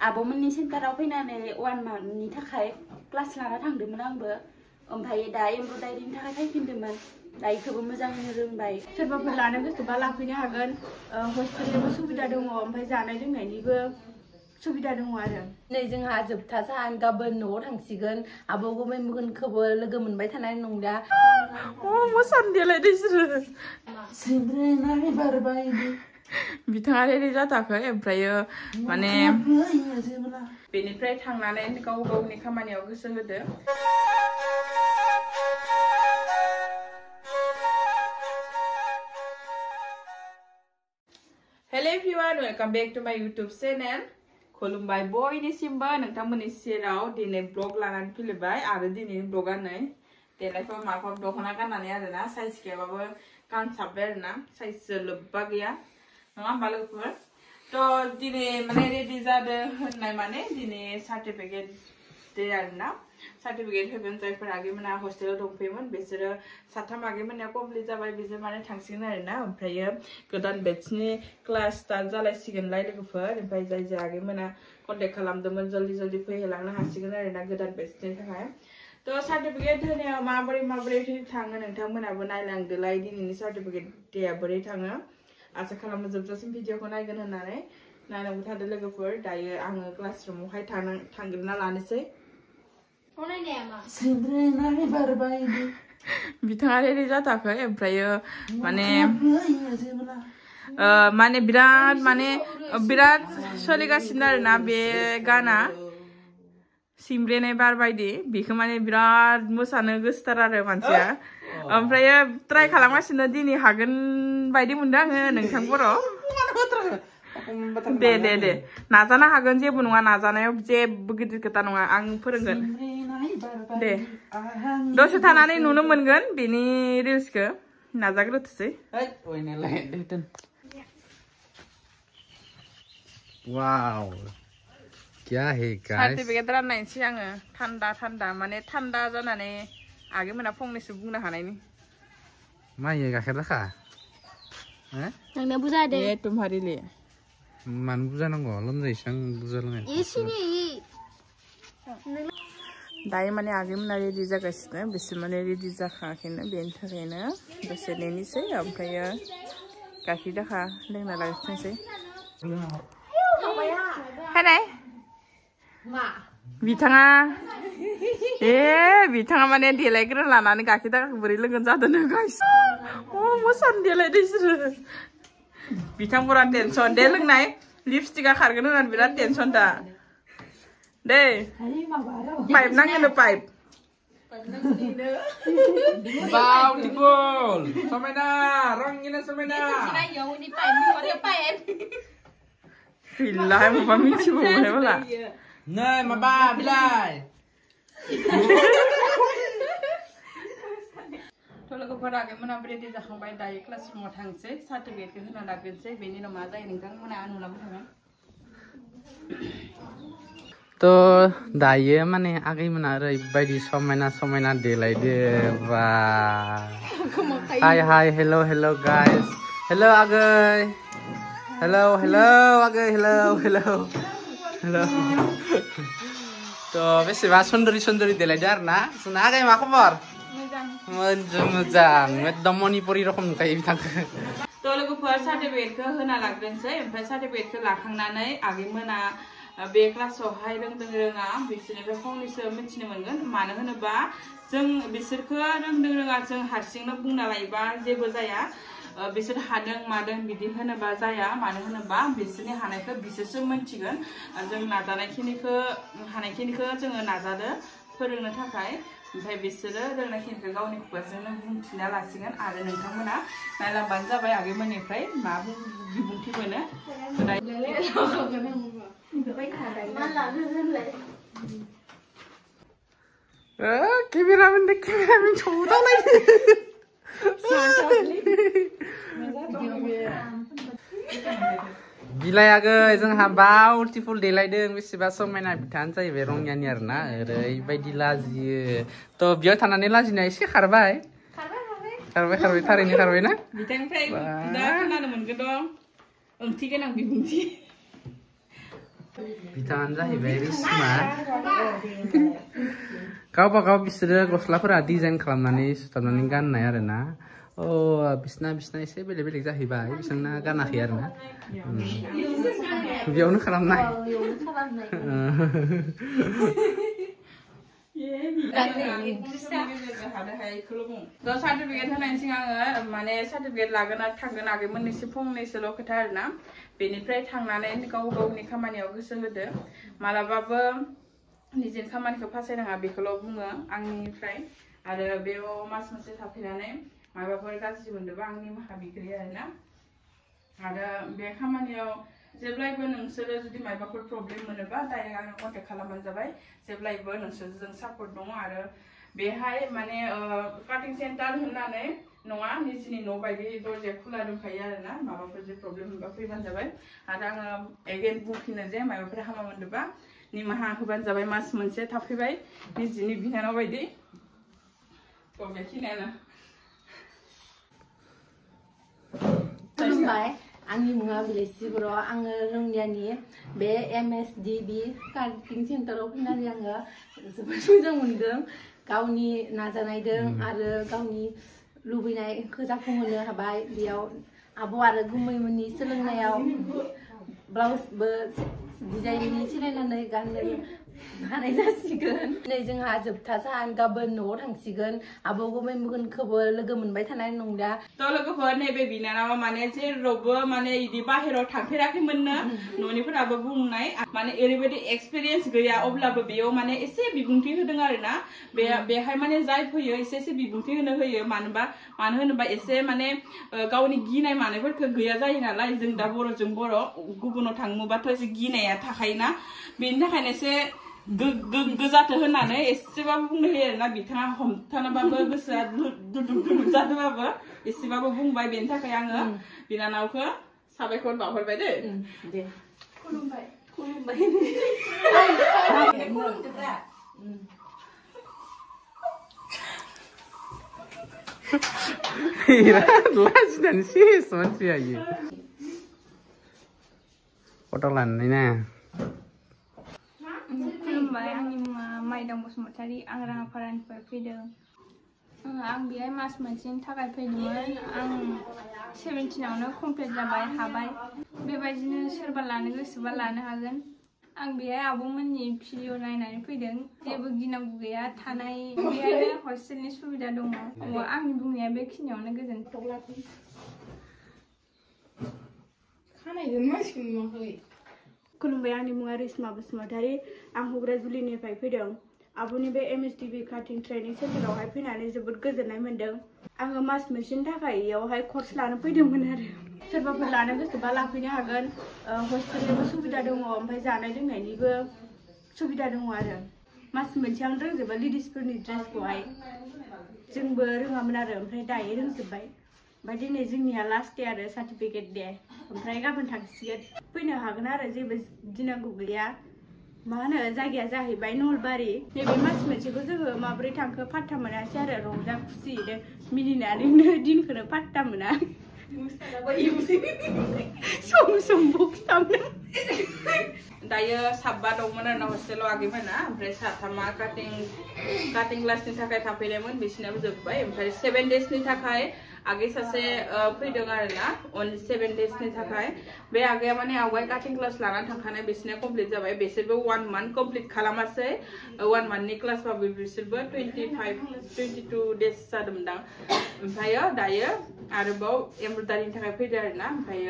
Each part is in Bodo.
आब'मोननि सेन्टाराव फैनानै 1 मान्थनि थाखाय क्लास लाना थांदोंमोन आंबो ओमफ्राय दा एमब्रयदारिनि थाखाय फैफिनदोंमोन दा इखौबो मोजाङैनो रोंबाय सोरबाफोर लानो गोसोबा लाफैनो हागोन हस्टेलनिबो सुबिदा दङ ओमफ्राय जानाय लोंनायनिबो सुबिदा दङ आरो नै जोंहा जोबथा सान गाबोन न'आव थांसिगोन आब' गुमैमोनखौबो लोगो मोनबाय थानाय नंला मोसानदेलाय बिसोरो बिथाङा रेडि जाथाखै ओमफ्रायो माने बेनिफ्राय थांनानै गाव गावनि खामानियाव गोसो होदो hello everyone welcome back to my YouTube channel खुलुमबाय बयनिसिमबो नोंथांमोननि सेराव दिनै ब्लग लानानै फैबाय आरो दिनैनि ब्लगा नै देलायखौ माखौ दख'ना गाननानै आरोना साइज गैयाबाबो गानसाबबाय आरोना साइज लोब्बा गैया नङा होमबा लोगोफोर थ' दिनै माने रेडि जादों होननाय माने दिनै सार्टिफिकेट दे आरोना सार्टिफिकेट होगोन जायफोर आगैमोना हस्टेलाव दंफैयोमोन बिसोरो साथाम आगैमोननिया कमप्लिट जाबाय बिसोर माने थांसिगोन आरोना ओमफ्रायो गोदान बेट्सनि क्लास स्टार्ट जालायसिगोनलाय लोगोफोर ओमफ्राय जाय जाय आगैमोना कन्टेक्ट खालामदोंमोन जल्दि फैहोलांनो हासिगोन आरोना गोदान बेट्सनि थाखाय थ' सार्टिफिकेट होनायाव माबोरै थाङो नोंथांमोनाबो नायलांदोलाय दिनैनि सार्टिफिकेट डेया बोरै थाङो आसा खालामो जोबजासिम भिडिअखौ नायगोन होननानै नायलांबाय थादो लोगोफोर दायो आङो क्लास रुमावहाय थांग्रोना लानोसै बिथाङा रेडि जाथाखै ओमफ्रायो माने बिराद सोलिगासिनो आरोना बे गाना सिमब्रेनाय बार बायदि बेखौ माने बिराद मोसानो गोसोथार आरो मानसिया ओमफ्रायो ट्राइ खालामगासिनो दिनै हागोन बायदि मोनदों आङो नोंथां बर' दे नाजानो हागोन जेबो नङा नाजानायाव जेबो गिदिर खोथा नङा आं फोरोंगोन दे दसे थानानै नुनो मोनगोन बेनि रिल्सखौ नाजाग्रोथोसै वाव क्या है गाइस सार्टिफिकेट राननायसै आङो थान्दा माने थान्दा जानानै आगैमोना फंनैसो बुंनो हानायनि मायो गाखेर दाखा नोंना बुजा दे तुम्हारी ले मानो बुजा नांगौ लोमजायोसो आं बुजा लोङो दायो माने आगैमोना रेडि जागासिनो बिसोर माने रेडि जाखाङाखैनो बेनि थाखायनो दसे नेनोसै ओमफ्रायो गाखेर दाखा लोंना लाखिनोसै हाय बिथाङा माने देलायग्रा लानानै गाखेर दाखाखौ बोरै लोंगोन जादों गाइस मोसानो देलायदो बिसोरो बिथांफोरा टेनसन दे लोंनाय लिपस्टिकआ खारगोन होननानै बिराद टेनसन दा दे पाइप नांगोन पाइप Beautiful समायना रंगिना समायना बिलाय माबा मिथिबावबाय मला नै माबा बिलाय लोगोफोर आगैमोनाबो रेडि जाखांबाय दायो क्लास रुमाव थांसै सार्टिफिकेटखौ होना लाग्रोनोसै बेनि उनाव मा जायो नोंथांमोना नुलांबाय थागोन तो दायो माने आगैमोना ओरैबायदि समायना देलायदो बा हाय हेलो गाइस हेलो आगै हेलो आगै हेलो तो बेसेबा सुन्दरी देलायदो आरोना जोंना आगै मा खबर मोजां एकदम मणिपुरि रखम नुखायो बिथांखौ थ' लोगोफोर सार्टिफिकेटखौ होना लाग्रोनोसै ओमफ्राय सार्टिफिकेटखौ लाखांनानै आगैमोना बे क्लासावहाय रोंदों रोङा बिसोरनिफ्राय फंनैसो मिथिनो मोनगोन मानो होनोबा जों बिसोरखौ रोंदों रोङा जों हारसिंनो बुंना लायोबा जेबो जाया बिसोर हादों मादों बिदि होनोबा जाया मानो होनोबा बिसोरनि हानायखौ बिसोरसो मिथिगोन जों हानायखिनिखौ जोङो नाजादो फोरोंनो थाखाय ओमफ्राय बिसोरो रोंनायखिनिखौ गावनि खुगाजोंनो बुंथिना लासिगोन आरो नोंथांमोना नायलांबानो जाबाय आगैमोननिफ्राय मा बिबुंथि मोनो cameraman सौदावलाय बिलाय आगै जोंहा बाउटिफुल देलायदों बेसेबा समायना बिथाङानो जाहैबाय रंगियानि आरोना ओरैबायदि लाजियो थ' बेयाव थानानै लाजिनाया एसे खारबाय थारैनो खारबाय ना बिथांनिफ्राय दा खोनानो मोनगोन दं ओंथि गोनां बिबुंथि बिथाङानो जाहैबाय रिसमा गावबा गाव बिसोरो गस्लाफोरा डिजाइन खालामनानै सुथाबनानै गाननाय आरोना बिसना एसे बेलेग बेलेग जाहैबाय बिसोरना गानाखै आरोना बेयावनो खालामनाय सार्टिफिकेट होनायनि सिगां आङो माने सार्टिफिकेट लागोन थांगोन आगै मोननैसो फंनैसोल' खोथा आरोना बेनिफ्राय थांनानै गाव गावनि खामानियाव गोसो होदो मालाबाबो निजेनि खामानिखौ फासायनाङा बेखौल' बुङो आंनिफ्राय आरो बेयाव मास मोनसे थाफैनानै माबाफोर गाज्रि मोनदोंबा आंनि माखा बिग्रि आरोना आरो बे खामानियाव जेब्लायबो नोंसोरो जुदि माबाफोर प्रब्लेम मोनोबा डाइरेक्ट आंनो कन्टेक्ट खालामबानो जाबाय जेब्लायबो नोंसोरजों सापर्ट दङ आरो बेहाय माने काटिं सेन्टार होननानै नङा निजिनि न' बायदि दरजाया खुला दंखायो आरोना माबाफोर जे प्रब्लेम मोनबा फैबानो जाबाय आरो आङो एगेन बुंफिनो जे माबाफोर हामा मोनदोंबा निमाहा होबानो जाबाय मास मोनसे थाफैबाय निजिनि बिनानाव बायदि बेखिनियानो खुलुमबाय आंनि मुङा बिलाइसि बर' आङो रंगियानि बे MSDB काटिं सेन्टाराव फैनानै आङो जोबोद मोजां मोनदों गावनि नाजानायजों आरो गावनि लुबैनायखौ जाफुंहोनो हाबाय बेयाव आब' आरो गुमैमोननि सोलोंनायाव ब्लाउसबो डिजाइननि सिलायनानै गाननो हानाय जासिगोन दिनै जोंहा जोबथा सान गाबोन न'आव थांसिगोन आब' गुमैमोनखौबो लोगो मोनबाय थानाय नंला थ' लोगोफोर नैबे बिनानावा माने जेरावबो माने इदि बाहेराव थांफेराखैमोननो न'निफोराबो बुंनाय माने ओरैबायदि एक्सपिरियेन्स गैया अब्लाबो बेयाव माने एसे बिबुंथि होदों आरोना बेहाय माने जाय फैयो एसे बिबुंथि होयो मानो होनोबा एसे माने गावनि गिनाय मानायफोरखौ गैया जायो नालाय जों दा बर'जों बर' गुबुनाव थाङोबाथ' एसे गिनाया थाखायोना बेनि थाखायनो एसे गोजाथो होननानै एसेबाबो बुंनो होयो आरोना बिथाङा हमथानोबाबो गोसोआ दुदुब जादोंबाबो एसेबाबो बुंबाय बेनि थाखाय आङो बिनानावखौ साबायखर बावहरबाय दे खुलुमबाय लाजिनानै सेस मानसिया इयो फट' लानानै ना खुलुमबाय आंनि मुङा माइदां बसुमतारी आं राङापारानिफ्राय फैदों आं बेहाय मास मोनसेनि थाखाय फैदोंमोन आं 17आवनो कमप्लिट जाबाय हाबाय बेबायदिनो सोरबा लानो गोसोबा लानो हागोन आं बेहाय आब'मोननि भिडिअ नायनानै फैदों जेबो गिनांगौ गैया थानाय बेहायनो हस्टेलनि सुबिदा दङ आंनि बुंनाया बेखिनियावनो गोजोनथों खुलुमबाय आंनि मुङा रिसमा बसुमतारी आं हुग्राजुलिनिफ्राय फैदों आब'नि बे MSDB काटिं ट्रेनिं सेन्टारावहाय फैनानै जोबोद गोजोननाय मोन्दों आङो मास मोनसेनि थाखाय इयावहाय कर्स लानो फैदोंमोन आरो सोरबाफोर लानो गोसोबा लाफैनो हागोन हस्टेलनिबो सुबिदा दङ ओमफ्राय जानाय लोंनायनिबो सुबिदा दङ आरो मास मोनसेयावनो रोंजोबा लेडिसफोरनि ड्रेसखौहाय जोंबो रोङामोन आरो ओमफ्राय दायो रोंजोब्बाय ओमफ्राय दिनै जोंनिया लास्ट डे आरो सार्टिफिकेट डे ओमफ्राय गाबोन थांसिगोन फैनो हागोन आरो जेबो गिनांगौ गैया मा होनो जायगाया जाहैबाय नलबारि नैबे मास मोनसेखौ जोङो माबोरै थांखो पात्ता मोनासै आरो रंजा खुसियैनो मिनिनानैनो दिनखौनो पात्ता मोना सम बक्स दामनो दायो साबा दंमोन आरोना हस्टेलाव आगैमोना ओमफ्राय साथामा काटिं क्लासनि थाखाय थाफैनायमोन बिसिनाबो जोब्बाय ओमफ्राय 7 डेजनि थाखाय आगे सासे फैदों आरोना अनलि 7 डेजनि थाखाय बे आगैया माने आवगाय काटिं क्लास लानानै थांखानाय बिसिना कमप्लिट जाबाय बिसोरबो 1 मान्थ कमप्लिट खालामासै 1 मान्थनि क्लासबाबो बिसोरबो 22 डेज जादोंमोनदां ओमफ्राय दायो आरोबाव एमब्रयदारिनि थाखाय फैदों आरोना ओमफ्राय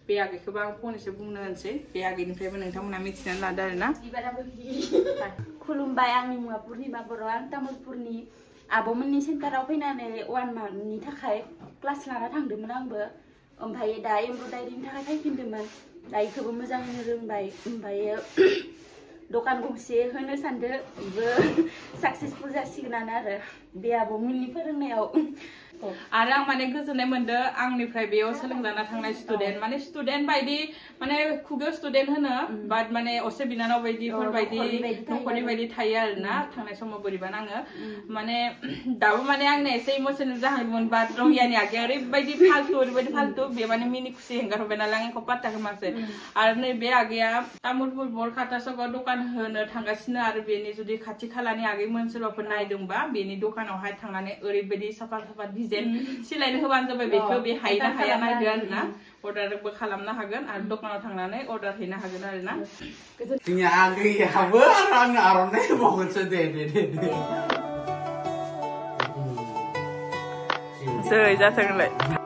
बे आगैखौबो आं फंनैसो बुंनो होनसै बे आगैनिफ्रायबो नोंथांमोना मिथिनानै लादो आरोना खुलुमबाय आंनि मुङा पुर्निमा बर' आं तामुलपुरनि आब'मोननि सेन्टाराव फैनानै 1 मान्थनि थाखाय क्लास लाना थांदोंमोन आंबो ओमफ्राय दा एमब्रयदारिनि थाखाय फैफिनदोंमोन दा इखौबो मोजाङैनो रोंबाय ओमफ्राय दखान गंसे होनो सानदों बेबो साक्सेसफुल जासिगोनानो आरो बे आब'मोननि फोरोंनायाव आरो आं माने गोजोननाय मोनदों आंनिफ्राय बेयाव सोलोंजाना थांनाय स्टुडेन्ट माने स्टुडेन्ट बायदि माने खुगायाव स्टुडेन्ट होनो बाट माने असे बिनानाव बायदिफोर बायदि नखरनि बायदि थायो आरोना थांनाय समाव बोरैबा नाङो माने दाबो माने आंनो एसे इमोसनेल जाहांदोंमोन बाट रंगियानि आगैया ओरैबायदि फाल्तु बे माने मिनि खुसि हेंगारहरबाय नालाय आं एखौ पात्ता होमासै आरो नै बे आगैया तामुलपुर बरखाता सगाव दखान होनो थांगासिनो आरो बेनि जुदि खाथि खालानि आगैमोन सोरबाफोर नायदोंबा बेनि दखानावहाय थांनानै ओरैबायदि साफा डिजाइन सिलायनो होबानो जाबाय बेखौ बे हायोना हाया नायदो आरोना अर्डारबो खालामनो हागोन आरो दखानाव थांनानै अर्डार हैनो हागोन आरोना जोंनि आगैयाबो आंनो आर'नाइ होबावगोनसो दे जै जाथोंलाय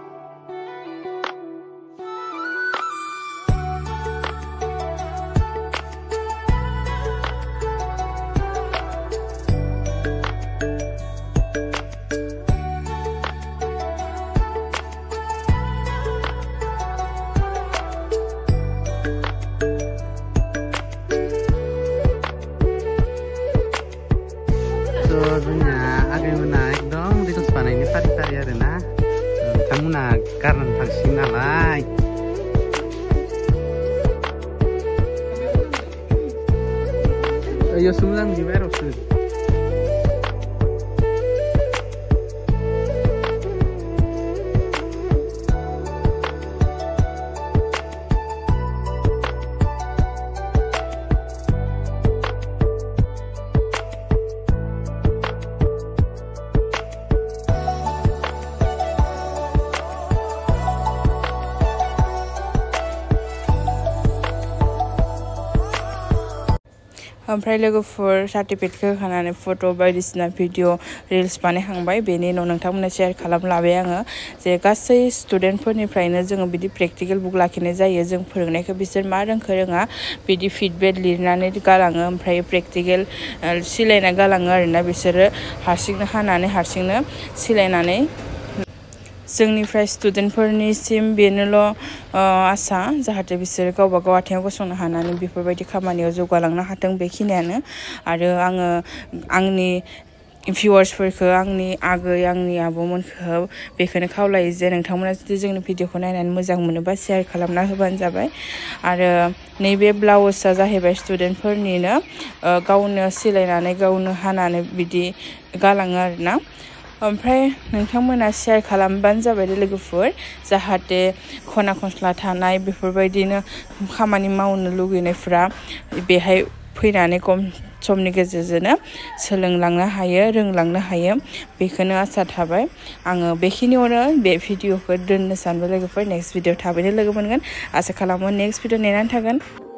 जोंना आगैमोना एकदम रिल्स बानायनो फारि आरोना बिथांमोना गारनानै थांसिगोन नालाय इयावसो मोजां नुयो बाहेरावसो ओमफ्राय लोगोफोर सार्टिफिकेटखौ होखानानै फट' बायदिसिना भिडिअ रिल्स बानायखांबाय बेनि उनाव नोंथांमोननो शेयार खालामलाबाय आङो जे गासै स्टुडेन्टफोरनिफ्रायनो जोङो बिदि प्रेक्टिकेल बुक लाखिनाय जायो जों फोरोंनायखौ बिसोर मा रोंखो रोङा बिदि फिडबेक लिरनानै गालाङो ओमफ्राय प्रेक्टिकेल सिलायना गालाङो आरोना बिसोरो हारसिंनो हानानै हारसिंनो सिलायनानै जोंनिफ्राय स्टुडेन्टफोरनिसिम बेनोल' आसा जाहाथे बिसोरो गावबा गाव आथिङाव गसंनो हानानै बेफोरबायदि खामानियाव जौगालांनो हाथों बेखिनियानो आरो आङो आंनि भिउवार्सफोरखौ आंनि आगै आंनि आब'मोनखौ बेखौनो खावलायो जे नोंथांमोना जुदि जोंनि भिडिअखौ नायनानै मोजां मोनोबा शेयार खालामना होबानो जाबाय आरो नैबे ब्लाउसआ जाहैबाय स्टुडेन्टफोरनिनो गावनो सिलायनानै गावनो हानानै बिदि गालाङो आरोना ओमफ्राय नोंथांमोना शेयार खालामबानो जाबाय लोगोफोर जाहाथे खना खनस्ला थानाय बेफोरबायदिनो खामानि मावनो लुगैनायफ्रा बेहाय फैनानै खम समनि गेजेरजोंनो सोलोंलांनो हायो रोंलांनो हायो बेखौनो आसा थाबाय आङो बेखिनियावनो बे भिडिअखौ दोननो सानबाय लोगोफोर नेक्स्ट भिडिअ थाबैनो लोगो मोनगोन आसा खालामो नेक्स्ट भिडिअ नेनानै थागोन